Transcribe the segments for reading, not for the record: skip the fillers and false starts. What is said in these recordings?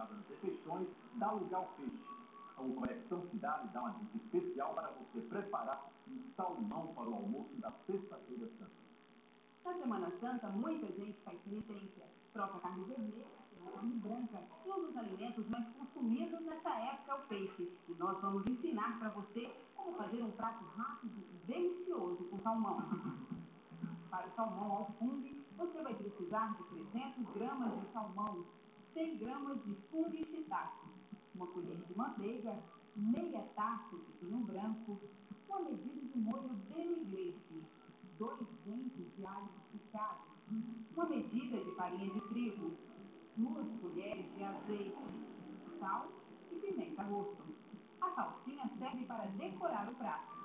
temporada das refeições, dá lugar ao peixe. O Conexão Cidade dá uma dica especial para você preparar um salmão para o almoço da Sexta-feira Santa. Na Semana Santa, muita gente faz penitência, troca carne vermelha pela carne branca. E um dos alimentos mais consumidos nessa época é o peixe. E nós vamos ensinar para você como fazer um prato rápido e delicioso com salmão. Para o salmão ao fungo, você vai precisar de 300 gramas de salmão, 100 gramas de fungo e shiitake, uma colher de manteiga, meia taça de vinho branco, uma medida de molho demi-glace, 2 dentes de alho picado, uma medida de farinha de trigo, 2 colheres de azeite, sal e pimenta a gosto. A salsinha serve para decorar o prato.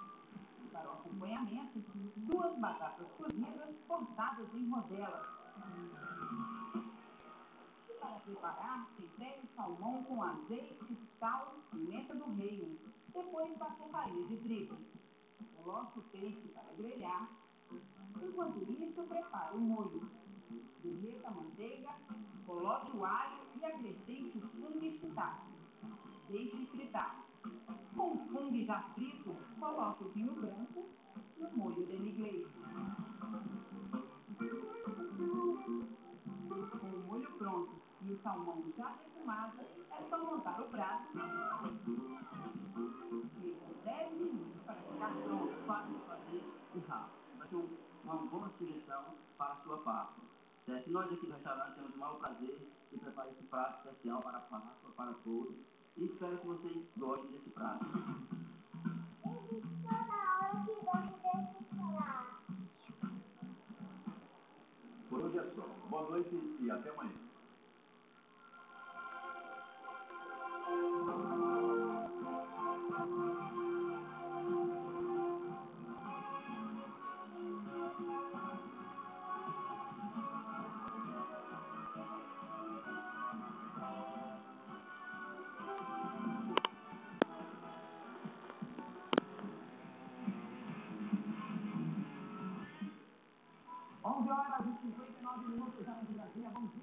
Para o acompanhamento, 2 batatas cozidas cortadas em rodelas. E para preparar, tempere o salmão com azeite, sal e pimenta do reino. Depois passe a farinha de trigo. Coloque o peixe para grelhar. Enquanto isso, prepare o molho. Derreta a manteiga, coloque o alho e acrescente o fungo e shiitake. Deixe fritar. Com o fungo já frito, coloque o vinho branco e o molho demi-glace. Com o molho pronto e o salmão já defumado, é só montar o prato. Leva 10 minutos para ficar pronto. Fácil de fazer e rápido. Vai ser uma boa sugestão para a sua Páscoa. Se nós aqui do restaurante temos o maior prazer de preparar esse prato especial para a Páscoa, para todos. E espero que vocês gostem desse prato. Por hoje é só. Boa noite e até amanhã. Horas e 59 minutos, já em Brasília. Bom dia.